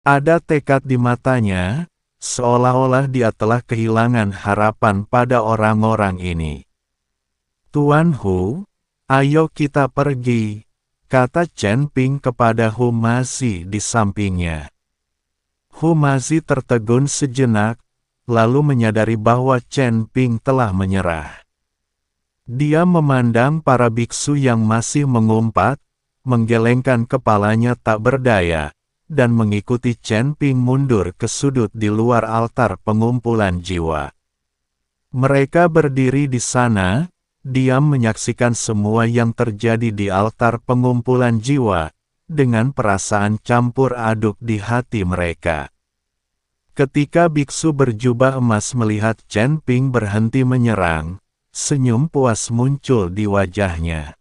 Ada tekad di matanya, seolah-olah dia telah kehilangan harapan pada orang-orang ini. "Tuan Hu, ayo kita pergi," kata Chen Ping kepada Hu Mazi di sampingnya. Hu Mazi tertegun sejenak, lalu menyadari bahwa Chen Ping telah menyerah. Dia memandang para biksu yang masih mengumpat, menggelengkan kepalanya tak berdaya, dan mengikuti Chen Ping mundur ke sudut di luar altar pengumpulan jiwa. Mereka berdiri di sana, diam menyaksikan semua yang terjadi di altar pengumpulan jiwa, dengan perasaan campur aduk di hati mereka. Ketika biksu berjubah emas melihat Chen Ping berhenti menyerang, senyum puas muncul di wajahnya.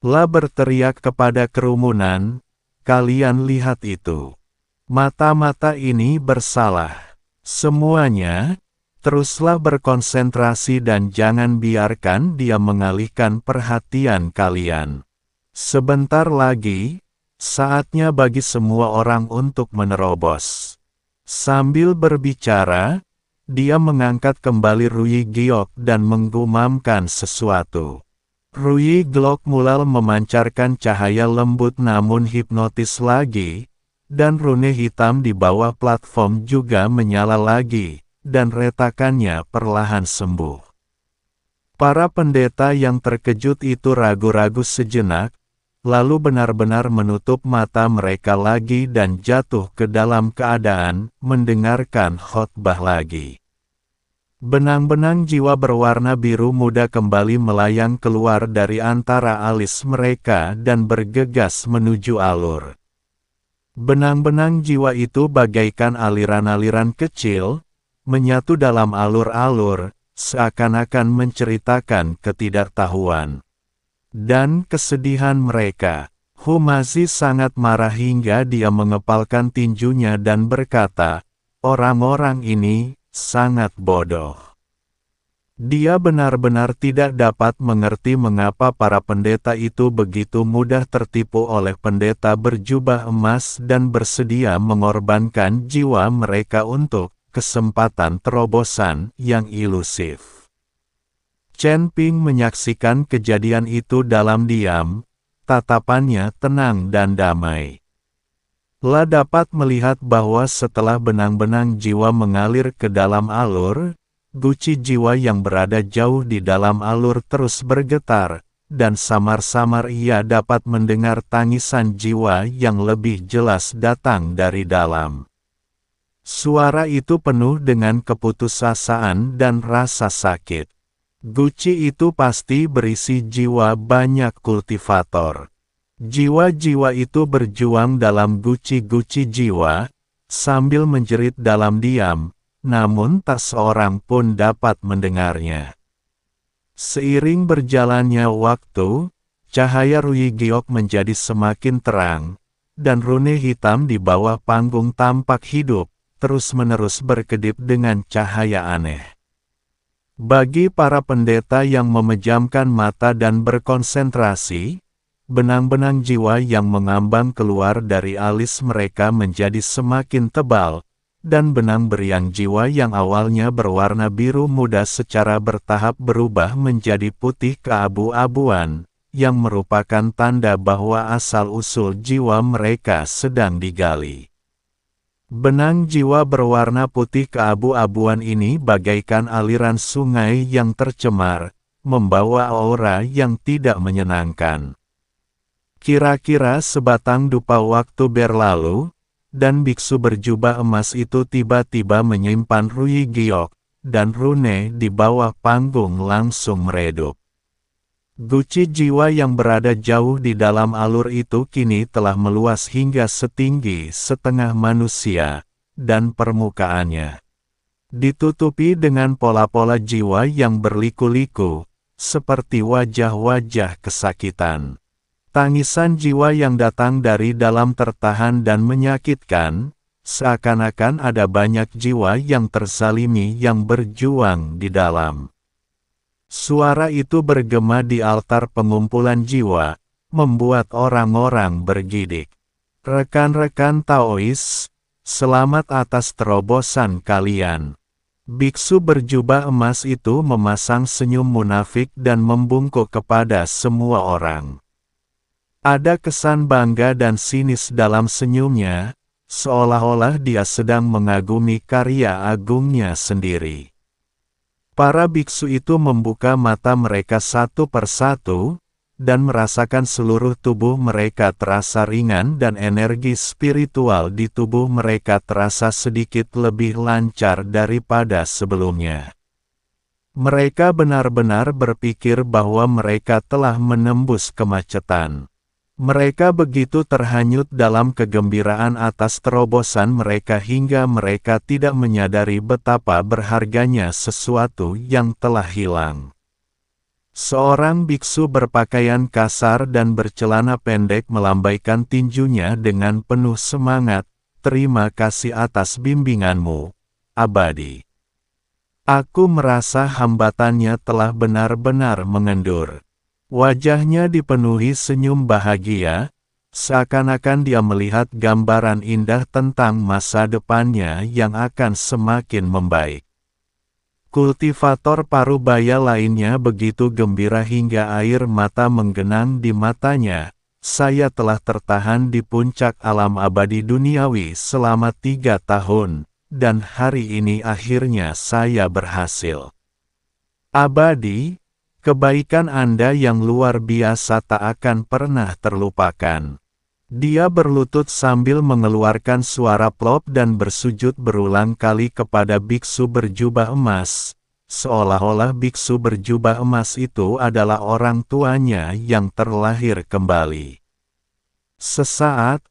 La berteriak kepada kerumunan, "Kalian lihat itu. Mata-mata ini bersalah. Semuanya, teruslah berkonsentrasi dan jangan biarkan dia mengalihkan perhatian kalian. Sebentar lagi, saatnya bagi semua orang untuk menerobos." Sambil berbicara, dia mengangkat kembali Rui Giok dan menggumamkan sesuatu. Rui Giok mulai memancarkan cahaya lembut namun hipnotis lagi, dan rune hitam di bawah platform juga menyala lagi, dan retakannya perlahan sembuh. Para pendeta yang terkejut itu ragu-ragu sejenak, lalu benar-benar menutup mata mereka lagi dan jatuh ke dalam keadaan mendengarkan khotbah lagi. Benang-benang jiwa berwarna biru muda kembali melayang keluar dari antara alis mereka dan bergegas menuju alur. Benang-benang jiwa itu bagaikan aliran-aliran kecil, menyatu dalam alur-alur, seakan-akan menceritakan ketidaktahuan dan kesedihan mereka. Hu Mazi sangat marah hingga dia mengepalkan tinjunya dan berkata, "Orang-orang ini sangat bodoh." Dia benar-benar tidak dapat mengerti mengapa para pendeta itu begitu mudah tertipu oleh pendeta berjubah emas dan bersedia mengorbankan jiwa mereka untuk kesempatan terobosan yang ilusif. Chen Ping menyaksikan kejadian itu dalam diam, tatapannya tenang dan damai. La dapat melihat bahwa setelah benang-benang jiwa mengalir ke dalam alur, guci jiwa yang berada jauh di dalam alur terus bergetar, dan samar-samar ia dapat mendengar tangisan jiwa yang lebih jelas datang dari dalam. Suara itu penuh dengan keputusasaan dan rasa sakit. Guci itu pasti berisi jiwa banyak kultivator. Jiwa-jiwa itu berjuang dalam guci-guci jiwa, sambil menjerit dalam diam, namun tak seorang pun dapat mendengarnya. Seiring berjalannya waktu, cahaya Rui Giok menjadi semakin terang, dan rune hitam di bawah panggung tampak hidup, terus-menerus berkedip dengan cahaya aneh. Bagi para pendeta yang memejamkan mata dan berkonsentrasi, benang-benang jiwa yang mengambang keluar dari alis mereka menjadi semakin tebal, dan benang beriang jiwa yang awalnya berwarna biru muda secara bertahap berubah menjadi putih keabu-abuan, yang merupakan tanda bahwa asal-usul jiwa mereka sedang digali. Benang jiwa berwarna putih keabu-abuan ini bagaikan aliran sungai yang tercemar, membawa aura yang tidak menyenangkan. Kira-kira sebatang dupa waktu berlalu, dan biksu berjubah emas itu tiba-tiba menyimpan Rui Giok, dan rune di bawah panggung langsung meredup. Guci jiwa yang berada jauh di dalam alur itu kini telah meluas hingga setinggi setengah manusia, dan permukaannya ditutupi dengan pola-pola jiwa yang berliku-liku, seperti wajah-wajah kesakitan. Tangisan jiwa yang datang dari dalam tertahan dan menyakitkan, seakan-akan ada banyak jiwa yang terzalimi yang berjuang di dalam. Suara itu bergema di altar pengumpulan jiwa, membuat orang-orang bergidik. Rekan-rekan Taois, Selamat atas terobosan kalian. Biksu berjubah emas itu memasang senyum munafik dan membungkuk kepada semua orang. Ada kesan bangga dan sinis dalam senyumnya, seolah-olah dia sedang mengagumi karya agungnya sendiri. Para biksu itu membuka mata mereka satu persatu, dan merasakan seluruh tubuh mereka terasa ringan dan energi spiritual di tubuh mereka terasa sedikit lebih lancar daripada sebelumnya. Mereka benar-benar berpikir bahwa mereka telah menembus kemacetan. Mereka begitu terhanyut dalam kegembiraan atas terobosan mereka hingga mereka tidak menyadari betapa berharganya sesuatu yang telah hilang. Seorang biksu berpakaian kasar dan bercelana pendek melambaikan tinjunya dengan penuh semangat, "Terima kasih atas bimbinganmu, Abadi. Aku merasa hambatannya telah benar-benar mengendur." Wajahnya dipenuhi senyum bahagia, seakan-akan dia melihat gambaran indah tentang masa depannya yang akan semakin membaik. Kultivator parubaya lainnya begitu gembira hingga air mata menggenang di matanya. "Saya telah tertahan di puncak alam abadi duniawi selama 3 tahun, dan hari ini akhirnya saya berhasil. Abadi, kebaikan Anda yang luar biasa tak akan pernah terlupakan." Dia berlutut sambil mengeluarkan suara plop dan bersujud berulang kali kepada biksu berjubah emas, seolah-olah biksu berjubah emas itu adalah orang tuanya yang terlahir kembali. Sesaat,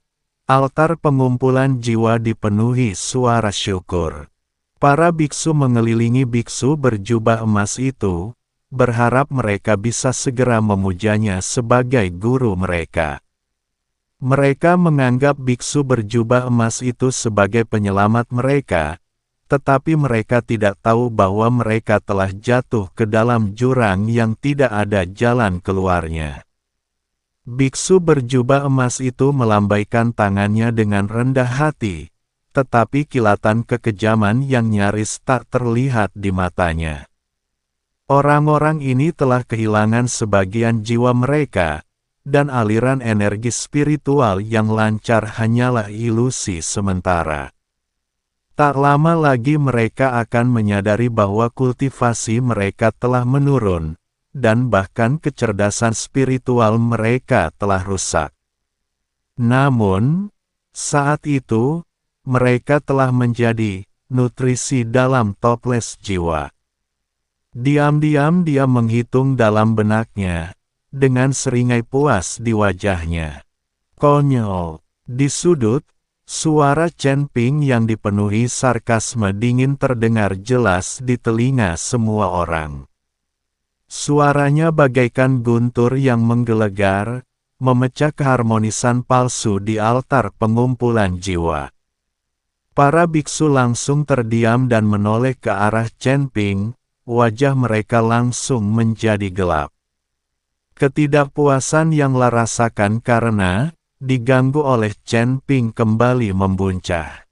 altar pengumpulan jiwa dipenuhi suara syukur. Para biksu mengelilingi biksu berjubah emas itu, berharap mereka bisa segera memujanya sebagai guru mereka. Mereka menganggap biksu berjubah emas itu sebagai penyelamat mereka, tetapi mereka tidak tahu bahwa mereka telah jatuh ke dalam jurang yang tidak ada jalan keluarnya. Biksu berjubah emas itu melambaikan tangannya dengan rendah hati, tetapi kilatan kekejaman yang nyaris tak terlihat di matanya. Orang-orang ini telah kehilangan sebagian jiwa mereka, dan aliran energi spiritual yang lancar hanyalah ilusi sementara. Tak lama lagi mereka akan menyadari bahwa kultivasi mereka telah menurun, dan bahkan kecerdasan spiritual mereka telah rusak. Namun, saat itu, mereka telah menjadi nutrisi dalam toples jiwa. Diam-diam dia menghitung dalam benaknya, dengan seringai puas di wajahnya. Konyol. Di sudut, suara Chen Ping yang dipenuhi sarkasme dingin terdengar jelas di telinga semua orang. Suaranya bagaikan guntur yang menggelegar, memecah keharmonisan palsu di altar pengumpulan jiwa. Para biksu langsung terdiam dan menoleh ke arah Chen Ping, wajah mereka langsung menjadi gelap. Ketidakpuasan yang rasakan karena diganggu oleh Chen Ping kembali membuncah.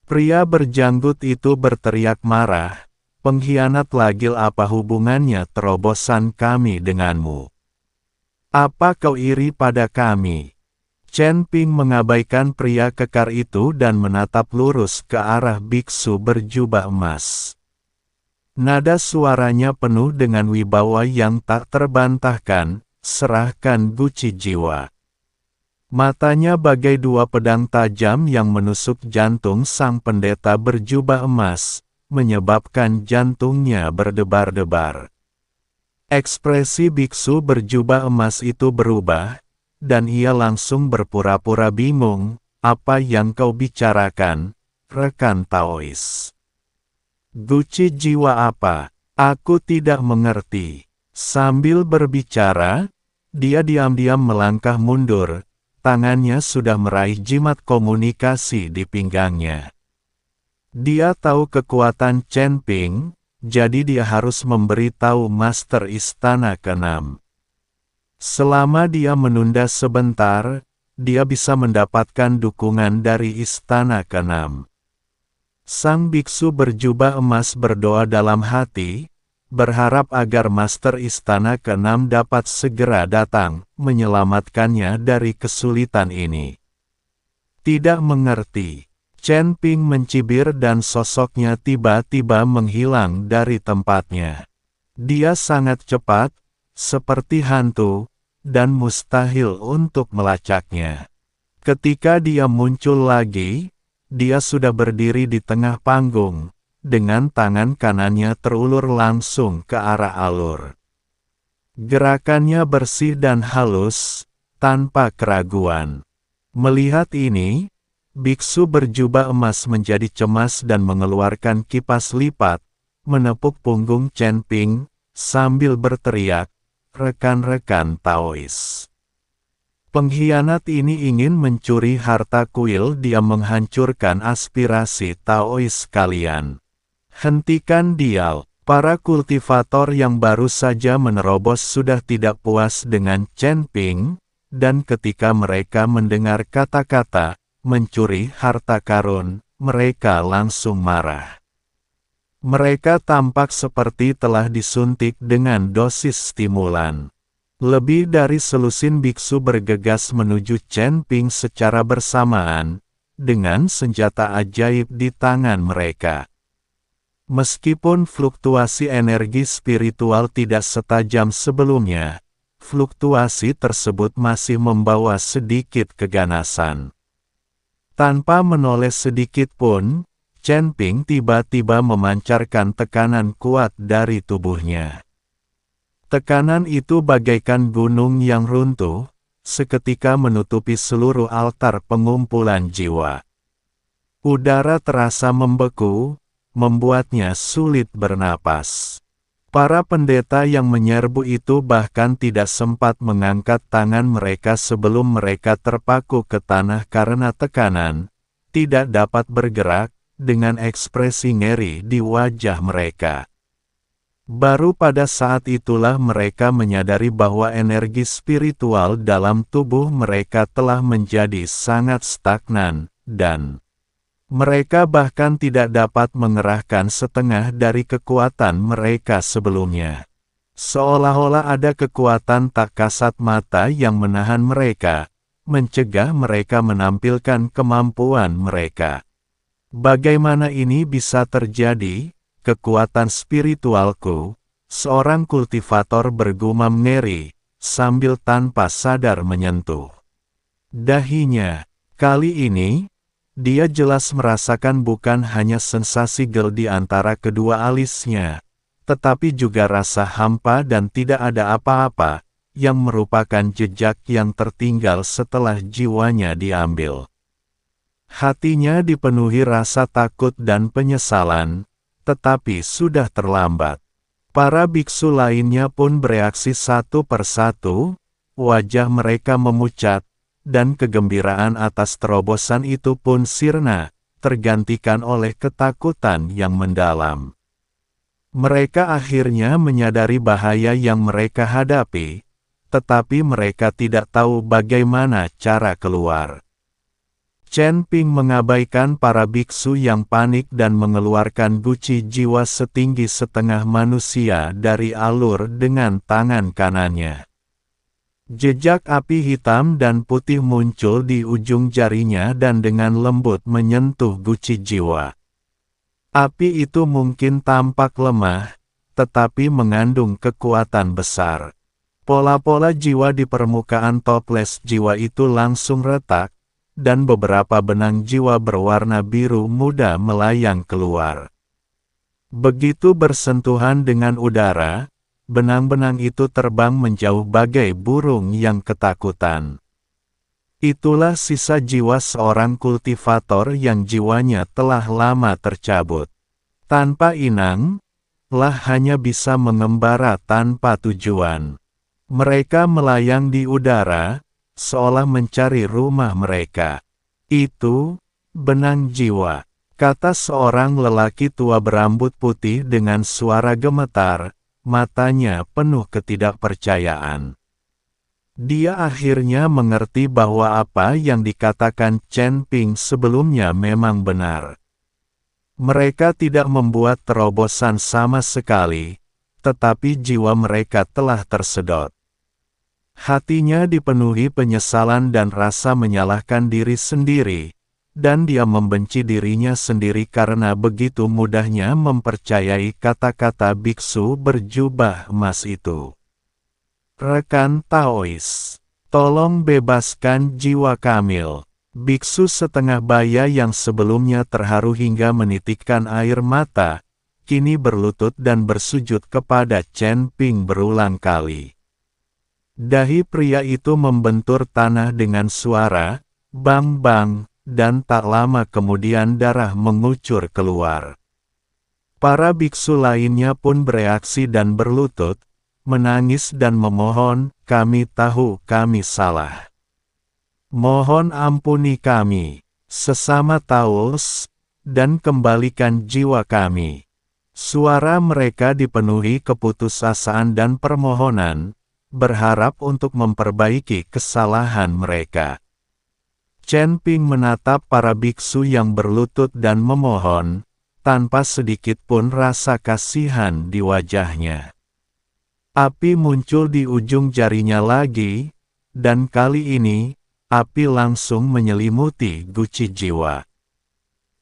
Pria berjanggut itu berteriak marah, "Pengkhianat lagil, apa hubungannya terobosan kami denganmu? Apa kau iri pada kami?" Chen Ping mengabaikan pria kekar itu dan menatap lurus ke arah biksu berjubah emas. Nada suaranya penuh dengan wibawa yang tak terbantahkan, "Serahkan guci jiwa." Matanya bagai dua pedang tajam yang menusuk jantung sang pendeta berjubah emas, menyebabkan jantungnya berdebar-debar. Ekspresi biksu berjubah emas itu berubah, dan ia langsung berpura-pura bingung. "Apa yang kau bicarakan, rekan Taois? Guci jiwa apa? Aku tidak mengerti." Sambil berbicara, dia diam-diam melangkah mundur, tangannya sudah meraih jimat komunikasi di pinggangnya. Dia tahu kekuatan Chen Ping, jadi dia harus memberitahu Master Istana ke-6. Selama dia menunda sebentar, dia bisa mendapatkan dukungan dari istana keenam. Sang biksu berjubah emas berdoa dalam hati, berharap agar master istana keenam dapat segera datang, menyelamatkannya dari kesulitan ini. Tidak mengerti. Chen Ping mencibir dan sosoknya tiba-tiba menghilang dari tempatnya. Dia sangat cepat, seperti hantu, dan mustahil untuk melacaknya. Ketika dia muncul lagi, dia sudah berdiri di tengah panggung, dengan tangan kanannya terulur langsung ke arah alur. Gerakannya bersih dan halus, tanpa keraguan. Melihat ini, biksu berjubah emas menjadi cemas dan mengeluarkan kipas lipat, menepuk punggung Chen Ping, sambil berteriak, "Rekan-rekan Taois. Pengkhianat ini ingin mencuri harta kuil, dia menghancurkan aspirasi Taois kalian. Hentikan dia." Para kultivator yang baru saja menerobos sudah tidak puas dengan Chen Ping, dan ketika mereka mendengar kata-kata, mencuri harta karun, mereka langsung marah. Mereka tampak seperti telah disuntik dengan dosis stimulan. Lebih dari selusin biksu bergegas menuju Chen Ping secara bersamaan, dengan senjata ajaib di tangan mereka. Meskipun fluktuasi energi spiritual tidak setajam sebelumnya, fluktuasi tersebut masih membawa sedikit keganasan. Tanpa menoleh sedikit pun, Chen Ping tiba-tiba memancarkan tekanan kuat dari tubuhnya. Tekanan itu bagaikan gunung yang runtuh, seketika menutupi seluruh altar pengumpulan jiwa. Udara terasa membeku, membuatnya sulit bernapas. Para pendeta yang menyerbu itu bahkan tidak sempat mengangkat tangan mereka sebelum mereka terpaku ke tanah karena tekanan, tidak dapat bergerak, dengan ekspresi ngeri di wajah mereka. Baru pada saat itulah mereka menyadari bahwa energi spiritual dalam tubuh mereka telah menjadi sangat stagnan, dan mereka bahkan tidak dapat mengerahkan setengah dari kekuatan mereka sebelumnya. Seolah-olah ada kekuatan tak kasat mata yang menahan mereka, mencegah mereka menampilkan kemampuan mereka. Bagaimana ini bisa terjadi? Kekuatan spiritualku, seorang kultivator bergumam ngeri, sambil tanpa sadar menyentuh dahinya. Kali ini, dia jelas merasakan bukan hanya sensasi gel di antara kedua alisnya, tetapi juga rasa hampa dan tidak ada apa-apa, yang merupakan jejak yang tertinggal setelah jiwanya diambil. Hatinya dipenuhi rasa takut dan penyesalan, tetapi sudah terlambat. Para biksu lainnya pun bereaksi satu persatu, wajah mereka memucat, dan kegembiraan atas terobosan itu pun sirna, tergantikan oleh ketakutan yang mendalam. Mereka akhirnya menyadari bahaya yang mereka hadapi, tetapi mereka tidak tahu bagaimana cara keluar. Chen Ping mengabaikan para biksu yang panik dan mengeluarkan guci jiwa setinggi setengah manusia dari alur dengan tangan kanannya. Jejak api hitam dan putih muncul di ujung jarinya dan dengan lembut menyentuh guci jiwa. Api itu mungkin tampak lemah, tetapi mengandung kekuatan besar. Pola-pola jiwa di permukaan toples jiwa itu langsung retak, dan beberapa benang jiwa berwarna biru muda melayang keluar. Begitu bersentuhan dengan udara, benang-benang itu terbang menjauh bagai burung yang ketakutan. Itulah sisa jiwa seorang kultivator yang jiwanya telah lama tercabut. Tanpa inang, lah hanya bisa mengembara tanpa tujuan. Mereka melayang di udara, seolah mencari rumah mereka. Itu, benang jiwa, kata seorang lelaki tua berambut putih dengan suara gemetar, matanya penuh ketidakpercayaan. Dia akhirnya mengerti bahwa apa yang dikatakan Chen Ping sebelumnya memang benar. Mereka tidak membuat terobosan sama sekali, tetapi jiwa mereka telah tersedot. Hatinya dipenuhi penyesalan dan rasa menyalahkan diri sendiri, dan dia membenci dirinya sendiri karena begitu mudahnya mempercayai kata-kata biksu berjubah emas itu. Rekan Taois, tolong bebaskan jiwa Kamil. Biksu setengah baya yang sebelumnya terharu hingga menitikkan air mata, kini berlutut dan bersujud kepada Chen Ping berulang kali. Dahi pria itu membentur tanah dengan suara, bang-bang, dan tak lama kemudian darah mengucur keluar. Para biksu lainnya pun bereaksi dan berlutut, menangis dan memohon, kami tahu kami salah. Mohon ampuni kami, sesama Taois, dan kembalikan jiwa kami. Suara mereka dipenuhi keputusasaan dan permohonan, berharap untuk memperbaiki kesalahan mereka. Chen Ping menatap para biksu yang berlutut dan memohon, tanpa sedikit pun rasa kasihan di wajahnya. Api muncul di ujung jarinya lagi, dan kali ini, api langsung menyelimuti guci jiwa.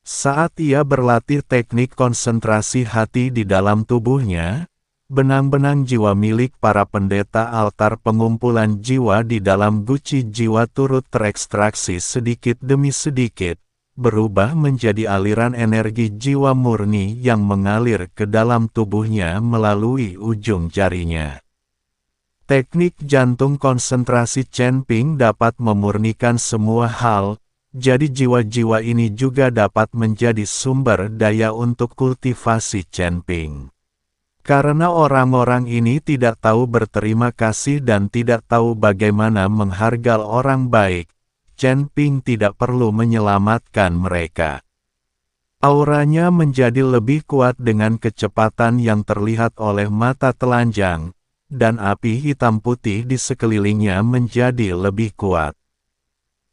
Saat ia berlatih teknik konsentrasi hati di dalam tubuhnya, benang-benang jiwa milik para pendeta altar pengumpulan jiwa di dalam guci jiwa turut terekstraksi sedikit demi sedikit, berubah menjadi aliran energi jiwa murni yang mengalir ke dalam tubuhnya melalui ujung jarinya. Teknik jantung konsentrasi Chen Ping dapat memurnikan semua hal, jadi jiwa-jiwa ini juga dapat menjadi sumber daya untuk kultivasi Chen Ping. Karena orang-orang ini tidak tahu berterima kasih dan tidak tahu bagaimana menghargai orang baik, Chen Ping tidak perlu menyelamatkan mereka. Auranya menjadi lebih kuat dengan kecepatan yang terlihat oleh mata telanjang, dan api hitam putih di sekelilingnya menjadi lebih kuat.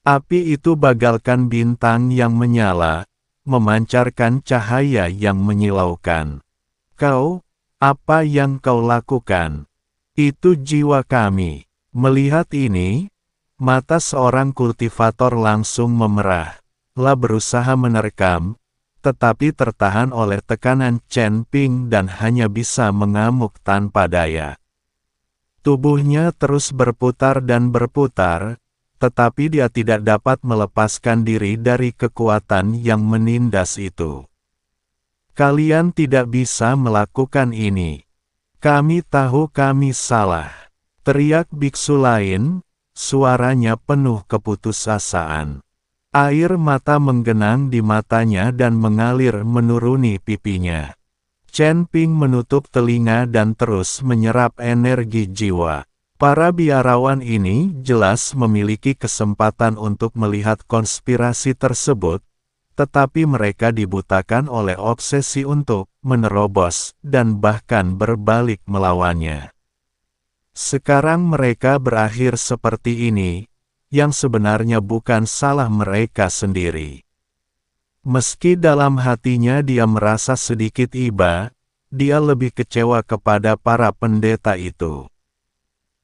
Api itu bagaikan bintang yang menyala, memancarkan cahaya yang menyilaukan. Kau, apa yang kau lakukan? Itu jiwa kami. Melihat ini, mata seorang kultivator langsung memerah. Lah berusaha menerkam, tetapi tertahan oleh tekanan Chen Ping dan hanya bisa mengamuk tanpa daya. Tubuhnya terus berputar dan berputar, tetapi dia tidak dapat melepaskan diri dari kekuatan yang menindas itu. Kalian tidak bisa melakukan ini. Kami tahu kami salah. Teriak biksu lain, suaranya penuh keputusasaan. Air mata menggenang di matanya dan mengalir menuruni pipinya. Chen Ping menutup telinga dan terus menyerap energi jiwa. Para biarawan ini jelas memiliki kesempatan untuk melihat konspirasi tersebut, tetapi mereka dibutakan oleh obsesi untuk menerobos dan bahkan berbalik melawannya. Sekarang mereka berakhir seperti ini, yang sebenarnya bukan salah mereka sendiri. Meski dalam hatinya dia merasa sedikit iba, dia lebih kecewa kepada para pendeta itu.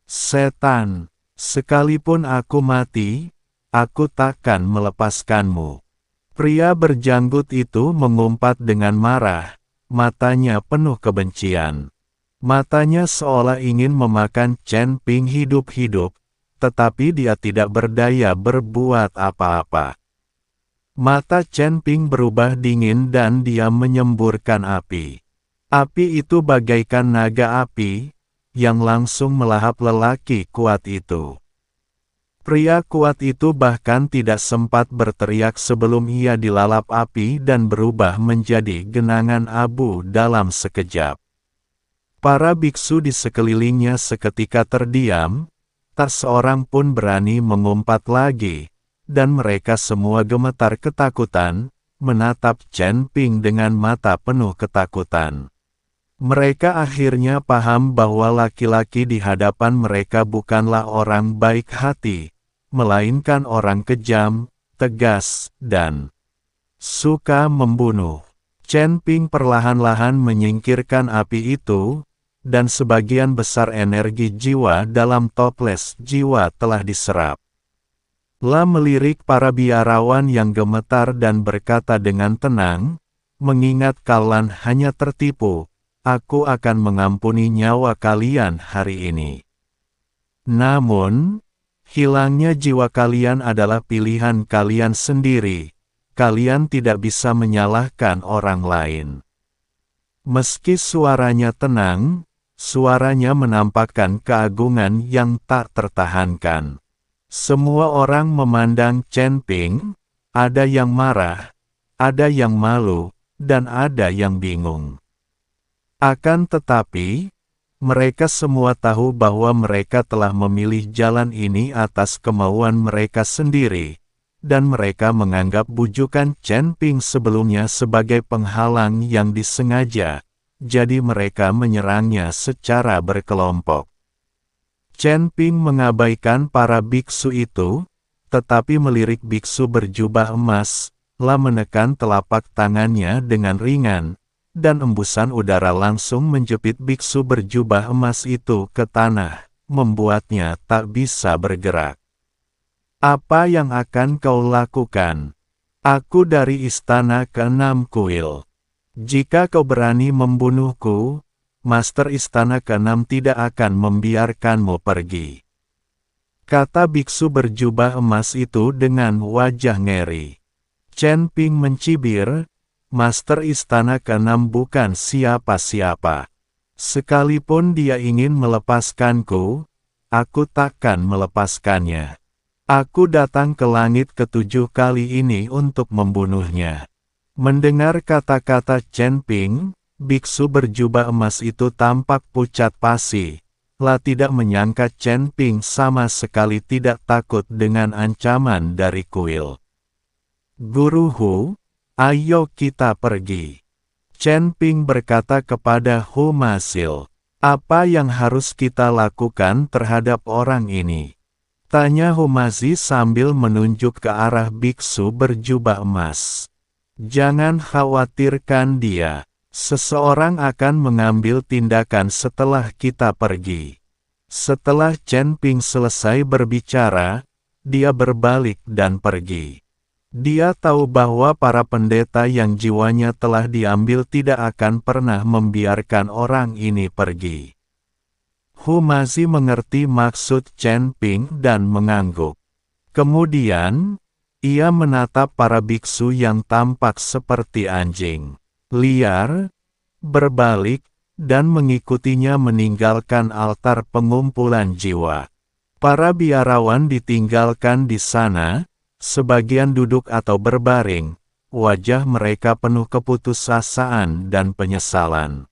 Setan, sekalipun aku mati, aku takkan melepaskanmu. Pria berjanggut itu mengumpat dengan marah, matanya penuh kebencian. Matanya seolah ingin memakan Chen Ping hidup-hidup, tetapi dia tidak berdaya berbuat apa-apa. Mata Chen Ping berubah dingin dan dia menyemburkan api. Api itu bagaikan naga api, yang langsung melahap lelaki kuat itu. Pria kuat itu bahkan tidak sempat berteriak sebelum ia dilalap api dan berubah menjadi genangan abu dalam sekejap. Para biksu di sekelilingnya seketika terdiam, tak seorang pun berani mengumpat lagi. Dan mereka semua gemetar ketakutan, menatap Chen Ping dengan mata penuh ketakutan. Mereka akhirnya paham bahwa laki-laki di hadapan mereka bukanlah orang baik hati, melainkan orang kejam, tegas, dan suka membunuh. Chen Ping perlahan-lahan menyingkirkan api itu, dan sebagian besar energi jiwa dalam toples jiwa telah diserap. La melirik para biarawan yang gemetar dan berkata dengan tenang, mengingat kalian hanya tertipu, aku akan mengampuni nyawa kalian hari ini. Namun, hilangnya jiwa kalian adalah pilihan kalian sendiri, kalian tidak bisa menyalahkan orang lain. Meski suaranya tenang, suaranya menampakkan keagungan yang tak tertahankan. Semua orang memandang Chen Ping, ada yang marah, ada yang malu, dan ada yang bingung. Akan tetapi, mereka semua tahu bahwa mereka telah memilih jalan ini atas kemauan mereka sendiri, dan mereka menganggap bujukan Chen Ping sebelumnya sebagai penghalang yang disengaja, jadi mereka menyerangnya secara berkelompok. Chen Ping mengabaikan para biksu itu, tetapi melirik biksu berjubah emas, La menekan telapak tangannya dengan ringan, dan embusan udara langsung menjepit biksu berjubah emas itu ke tanah, membuatnya tak bisa bergerak. Apa yang akan kau lakukan? Aku dari istana ke-6 kuil. Jika kau berani membunuhku, Master Istana ke-6 tidak akan membiarkanmu pergi. Kata biksu berjubah emas itu dengan wajah ngeri. Chen Ping mencibir, Master Istana ke-6 bukan siapa-siapa. Sekalipun dia ingin melepaskanku, aku takkan melepaskannya. Aku datang ke langit ke-7 kali ini untuk membunuhnya. Mendengar kata-kata Chen Ping, biksu berjubah emas itu tampak pucat pasi. La tidak menyangka Chen Ping sama sekali tidak takut dengan ancaman dari kuil. Guru Hu, ayo kita pergi. Chen Ping berkata kepada Hu Masil, apa yang harus kita lakukan terhadap orang ini? Tanya Hu Mazi sambil menunjuk ke arah biksu berjubah emas. Jangan khawatirkan dia. Seseorang akan mengambil tindakan setelah kita pergi. Setelah Chen Ping selesai berbicara, dia berbalik dan pergi. Dia tahu bahwa para pendeta yang jiwanya telah diambil tidak akan pernah membiarkan orang ini pergi. Hu Mazi mengerti maksud Chen Ping dan mengangguk. Kemudian, ia menatap para biksu yang tampak seperti anjing liar, berbalik, dan mengikutinya meninggalkan altar pengumpulan jiwa. Para biarawan ditinggalkan di sana, sebagian duduk atau berbaring, wajah mereka penuh keputusasaan dan penyesalan.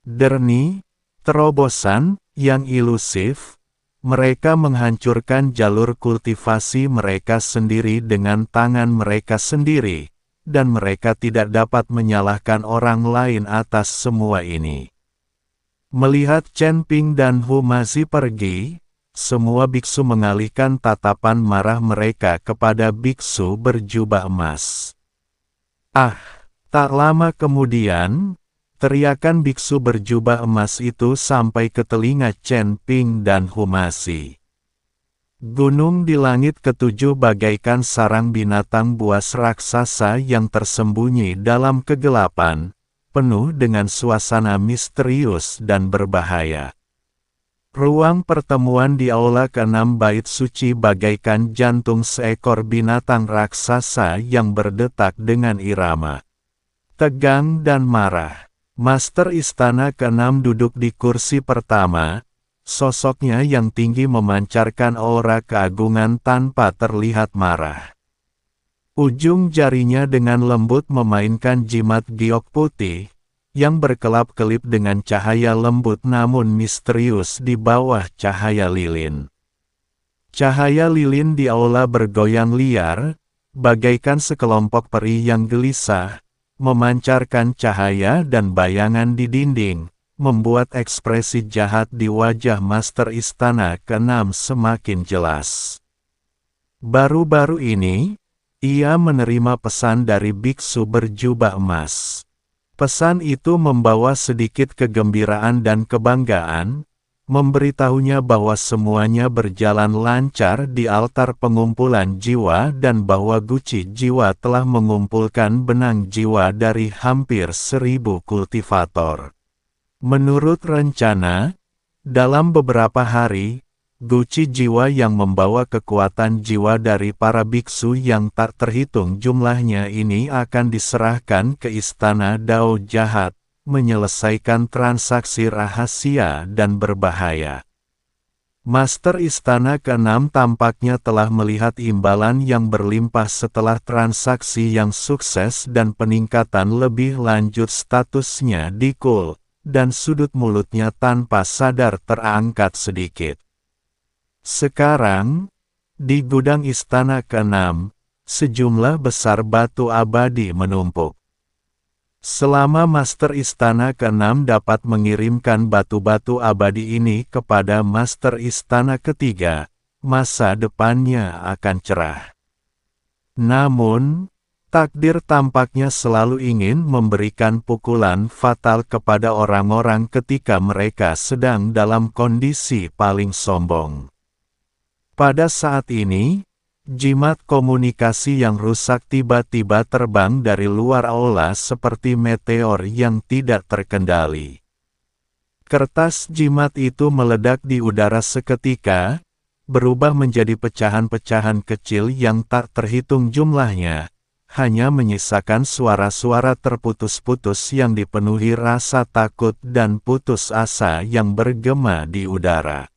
Derni, terobosan, yang ilusif, mereka menghancurkan jalur kultivasi mereka sendiri dengan tangan mereka sendiri, dan mereka tidak dapat menyalahkan orang lain atas semua ini. Melihat Chen Ping dan Hu Mazi pergi, semua biksu mengalihkan tatapan marah mereka kepada biksu berjubah emas. Ah, tak lama kemudian, teriakan biksu berjubah emas itu sampai ke telinga Chen Ping dan Hu Mazi. Gunung di langit ke-7 bagaikan sarang binatang buas raksasa yang tersembunyi dalam kegelapan, penuh dengan suasana misterius dan berbahaya. Ruang pertemuan di aula ke-6 bait suci bagaikan jantung seekor binatang raksasa yang berdetak dengan irama tegang dan marah. Master Istana ke-6 duduk di kursi pertama. Sosoknya yang tinggi memancarkan aura keagungan tanpa terlihat marah. Ujung jarinya dengan lembut memainkan jimat giok putih, yang berkelap-kelip dengan cahaya lembut namun misterius di bawah cahaya lilin. Cahaya lilin di aula bergoyang liar, bagaikan sekelompok peri yang gelisah, memancarkan cahaya dan bayangan di dinding, membuat ekspresi jahat di wajah Master Istana ke-6 semakin jelas. Baru-baru ini, ia menerima pesan dari biksu berjubah emas. Pesan itu membawa sedikit kegembiraan dan kebanggaan, memberitahunya bahwa semuanya berjalan lancar di altar pengumpulan jiwa dan bahwa Guci Jiwa telah mengumpulkan benang jiwa dari hampir 1000 kultivator. Menurut rencana, dalam beberapa hari, Guci Jiwa yang membawa kekuatan jiwa dari para biksu yang tak terhitung jumlahnya ini akan diserahkan ke Istana Dao Jahat, menyelesaikan transaksi rahasia dan berbahaya. Master Istana ke-6 tampaknya telah melihat imbalan yang berlimpah setelah transaksi yang sukses dan peningkatan lebih lanjut statusnya di Kul, dan sudut mulutnya tanpa sadar terangkat sedikit. Sekarang, di gudang Istana ke-6, sejumlah besar batu abadi menumpuk. Selama Master Istana ke-6 dapat mengirimkan batu-batu abadi ini kepada Master Istana ke-3, masa depannya akan cerah. Namun, takdir tampaknya selalu ingin memberikan pukulan fatal kepada orang-orang ketika mereka sedang dalam kondisi paling sombong. Pada saat ini, jimat komunikasi yang rusak tiba-tiba terbang dari luar aula seperti meteor yang tidak terkendali. Kertas jimat itu meledak di udara seketika, berubah menjadi pecahan-pecahan kecil yang tak terhitung jumlahnya, hanya menyisakan suara-suara terputus-putus yang dipenuhi rasa takut dan putus asa yang bergema di udara.